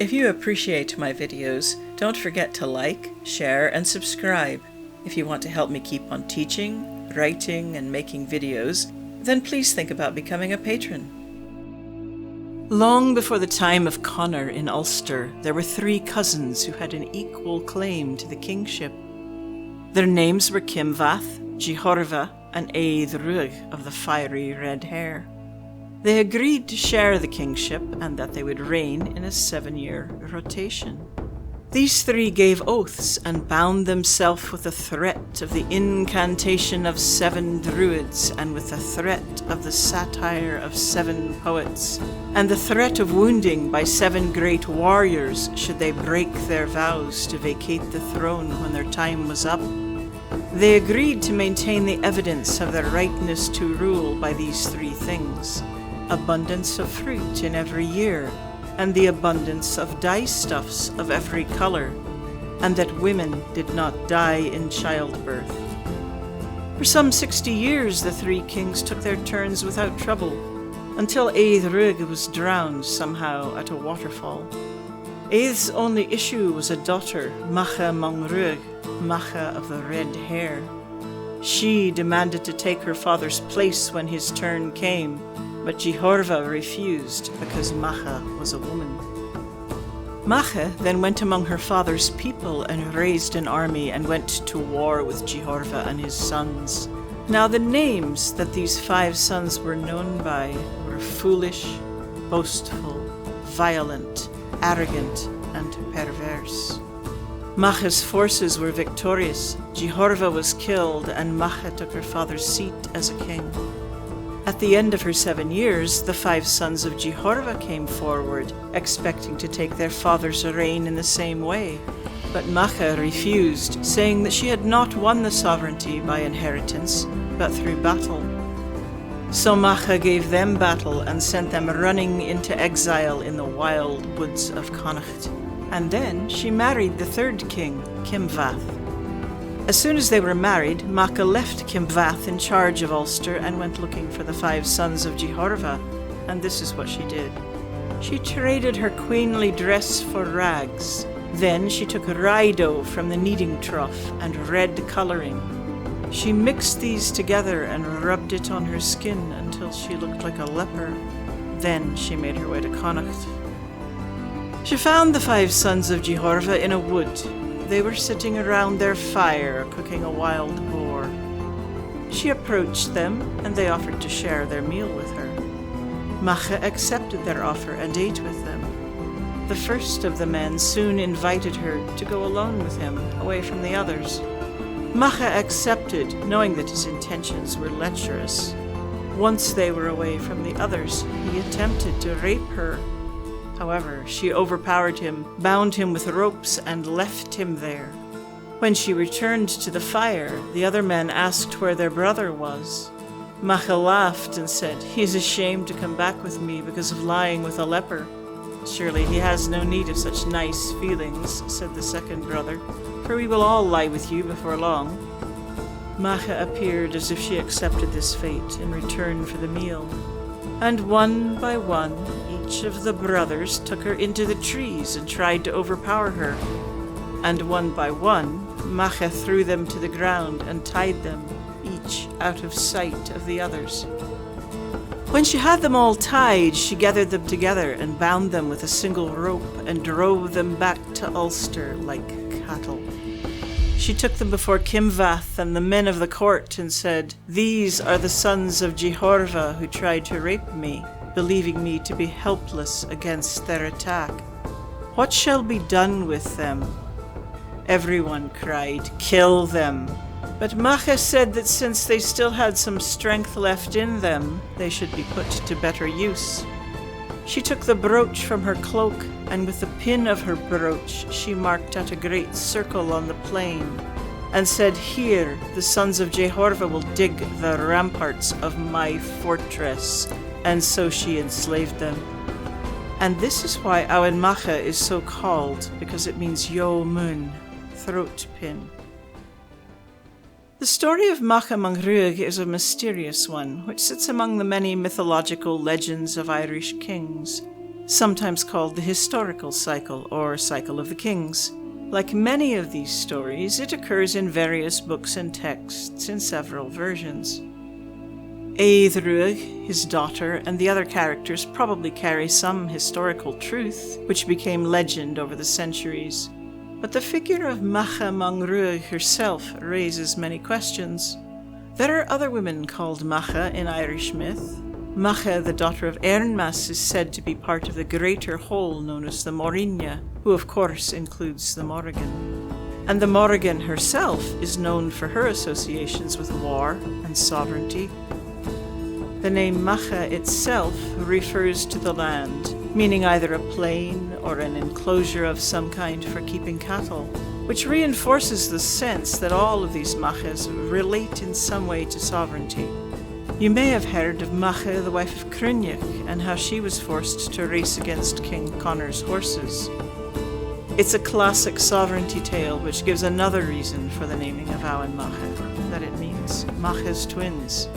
If you appreciate my videos, don't forget to like, share, and subscribe. If you want to help me keep on teaching, writing, and making videos, then please think about becoming a patron. Long before the time of Connor in Ulster, there were 3 cousins who had an equal claim to the kingship. Their names were Kimvath, Jehorva, and Ruadh of the fiery red hair. They agreed to share the kingship and that they would reign in a 7-year rotation. These 3 gave oaths and bound themselves with the threat of the incantation of 7 druids and with the threat of the satire of 7 poets, and the threat of wounding by 7 great warriors should they break their vows to vacate the throne when their time was up. They agreed to maintain the evidence of their rightness to rule by these 3 things: abundance of fruit in every year, and the abundance of dyestuffs of every color, and that women did not die in childbirth. For some 60 years the 3 kings took their turns without trouble, until Ruadh was drowned somehow at a waterfall. Ruadh's only issue was a daughter, Macha Mong, Macha of the red hair. She demanded to take her father's place when his turn came, but Jehorva refused because Macha was a woman. Macha then went among her father's people and raised an army and went to war with Jehorva and his sons. Now the names that these 5 sons were known by were foolish, boastful, violent, arrogant, and perverse. Macha's forces were victorious, Jehorva was killed, and Macha took her father's seat as a king. At the end of her 7 years, the 5 sons of Jehorva came forward, expecting to take their father's reign in the same way. But Macha refused, saying that she had not won the sovereignty by inheritance, but through battle. So Macha gave them battle and sent them running into exile in the wild woods of Connacht. And then she married the 3rd king, Kimvath. As soon as they were married, Macha left Kimvath in charge of Ulster and went looking for the 5 sons of Jehorva, and this is what she did. She traded her queenly dress for rags. Then she took rye dough from the kneading trough and red colouring. She mixed these together and rubbed it on her skin until she looked like a leper. Then she made her way to Connacht. She found the 5 sons of Jehorva in a wood. They were sitting around their fire, cooking a wild boar. She approached them, and they offered to share their meal with her. Macha accepted their offer and ate with them. The first of the men soon invited her to go alone with him, away from the others. Macha accepted, knowing that his intentions were lecherous. Once they were away from the others, he attempted to rape her. However, she overpowered him, bound him with ropes, and left him there. When she returned to the fire, the other men asked where their brother was. Macha laughed and said, "He's ashamed to come back with me because of lying with a leper." "Surely he has no need of such nice feelings," said the second brother, "for we will all lie with you before long." Macha appeared as if she accepted this fate in return for the meal. And one by one, each of the brothers took her into the trees and tried to overpower her. And one by one, Macha threw them to the ground and tied them, each out of sight of the others. When she had them all tied, she gathered them together and bound them with a single rope and drove them back to Ulster like cattle. She took them before Kimvath and the men of the court and said, "These are the sons of Jehorva who tried to rape me, believing me to be helpless against their attack. What shall be done with them?" Everyone cried, "Kill them!" But Macha said that since they still had some strength left in them, they should be put to better use. She took the brooch from her cloak, and with the pin of her brooch she marked out a great circle on the plain, and said, "Here the sons of Jehorva will dig the ramparts of my fortress." And so she enslaved them. And this is why Awen Macha is so called, because it means Yo Mun, throat pin. The story of Macha Mong is a mysterious one, which sits among the many mythological legends of Irish kings. sometimes called the historical cycle or cycle of the kings. Like many of these stories, it occurs in various books and texts in several versions. Ruadh, his daughter, and the other characters probably carry some historical truth, which became legend over the centuries. But the figure of Macha Mong herself raises many questions. There are other women called Macha in Irish myth. Macha, the daughter of Ernmas, is said to be part of the greater whole known as the Moringa, who of course includes the Morrigan. And the Morrigan herself is known for her associations with war and sovereignty. The name Macha itself refers to the land, meaning either a plain or an enclosure of some kind for keeping cattle, which reinforces the sense that all of these Machas relate in some way to sovereignty. You may have heard of Macha, the wife of Cruinniach, and how she was forced to race against King Conor's horses. It's a classic sovereignty tale which gives another reason for the naming of Abhainn Macha, that it means Macha's twins.